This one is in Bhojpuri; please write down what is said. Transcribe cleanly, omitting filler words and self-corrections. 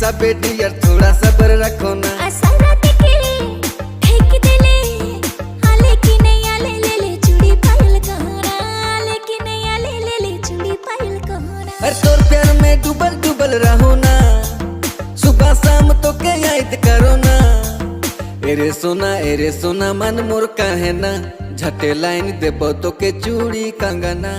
सा बेटी यार थोड़ा सब्र रखो ना। अरे तोर प्यार में डूबल डूबल रहो ना, सुबह शाम तो के याद करो ना। एरे सोना मन मोर काहे ना, झटे लाइन देबो तो के चूड़ी कंगना।